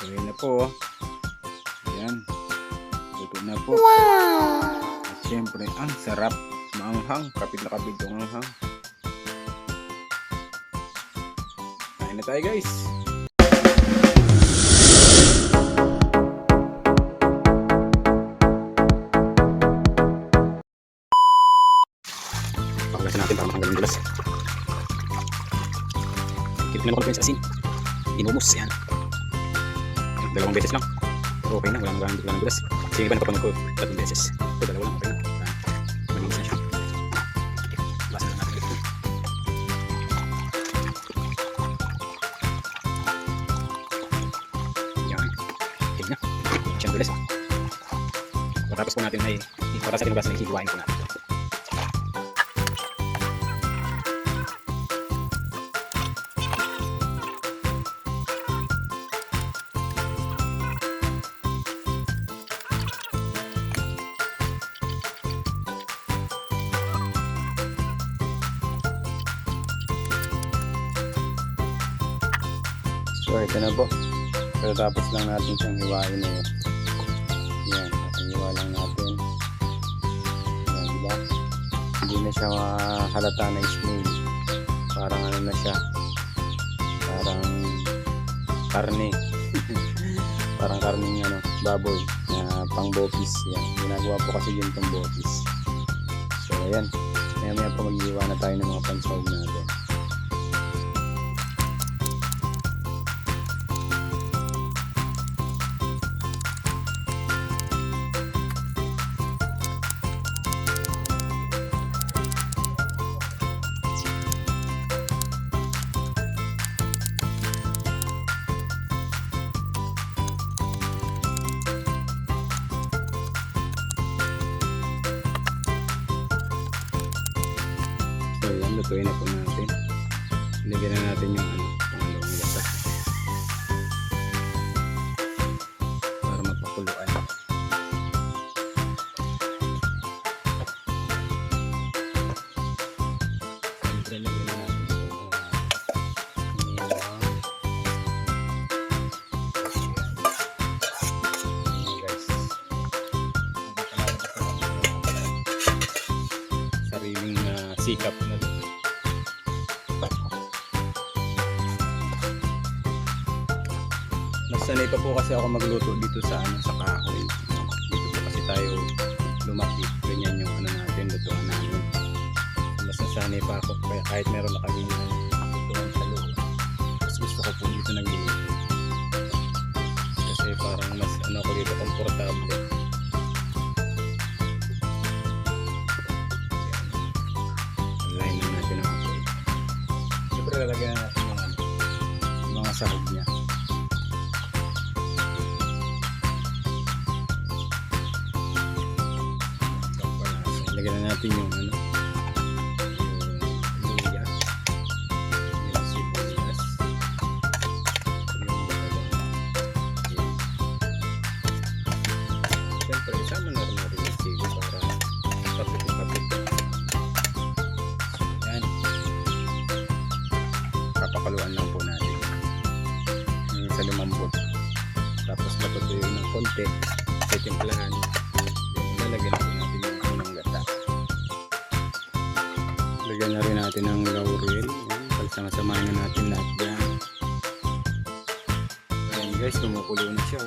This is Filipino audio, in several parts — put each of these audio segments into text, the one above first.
So yun na po. Ayan. Luto na po. Wow! At syempre, ang sarap. Maanghang. Kapit na kapit yung anghang. Kain na tayo guys. Pakagasin natin para makanggal yung dulas. Kipin na ko sa asin. Inumos yan. Dalawang beses lang. Pero okay na, walang dulas. Kasi iba napapanood ko 3 beses. Ito dalawa lang, okay na. Malinis na siya. Basa na natin ito. Yan. Okay na. Siyang dulas. Matapos po natin ay para sa tinugasan ay hihiwain po natin. So ito na po. Tapos lang natin siyang hiwain na yun. Yan. Hiwa lang natin. Yan, diba? Hindi na siya halata na smooth. Parang ano na siya. Parang karne. Parang karning ano, baboy na pang bopis. Yan. Ginagawa po kasi yun pang bopis. So ayan. Maya po maghiwa na tayo ng mga pansahog natin. So yan, lutuin na po natin. Ilagyan na natin yung pangalawang gata para magpakuluan. Siyempre lagyan na natin ito guys, sariling sikap na dito. Mas sanay pa po kasi ako magluto dito sa sa kahoy. Dito po kasi tayo lumaki. Ganyan yung natin, lutuan namin. Mas nasanay pa ako kaya kahit meron na kami yung lutuan sa loob. Mas gusto ko po dito nagluto. Kasi parang mas ako dito komportable. Line na natin ang apoy. Siyempre lalagyan na natin yung mga sahog niya. Lagyan na natin yung luya, yung sibuyas, yung batalang. Siyempre isama na rin natin yung sili para kapit-kapit. Yan, papakaluan lang po natin sa lumambot, tapos matutuyo ng konti, titimplahan. Lalagyan po natin yung unang gata. Lagyan na rin natin ng laurel. Pagsama-samahin na natin lahat dyan. Ayan guys, tumukulo na siya.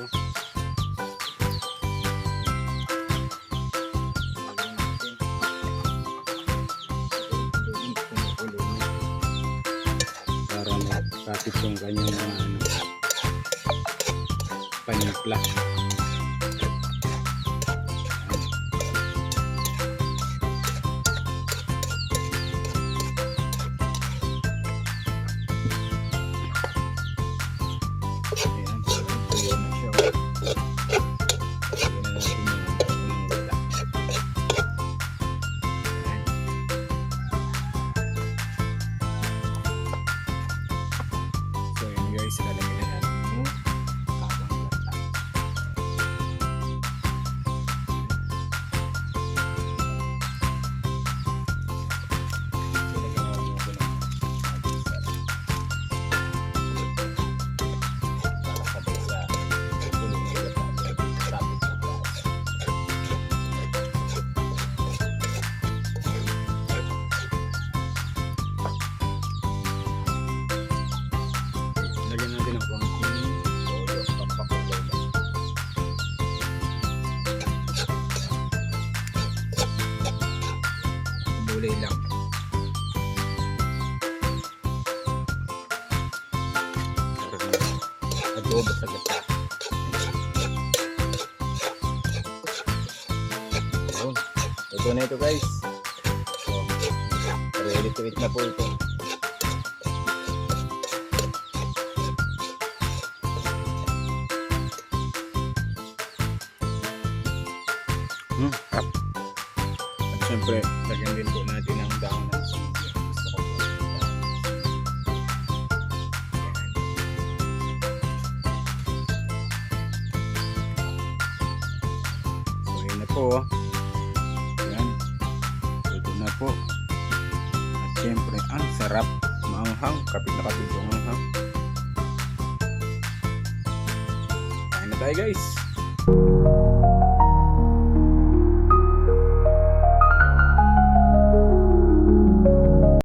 Para matapit yung kanyang mga panimpla. Maubos agad siya. Ayun. Ito na ito guys. So, ready to eat na po ito. At syempre, lagyan din po natin ang dahon ng sili. Gusto ko po yung dahon. So, yun na po. Ayan. Ito na po. At syempre, ang sarap. Maanghang. Kapit na kapit yung maanghang. Kain na tayo guys.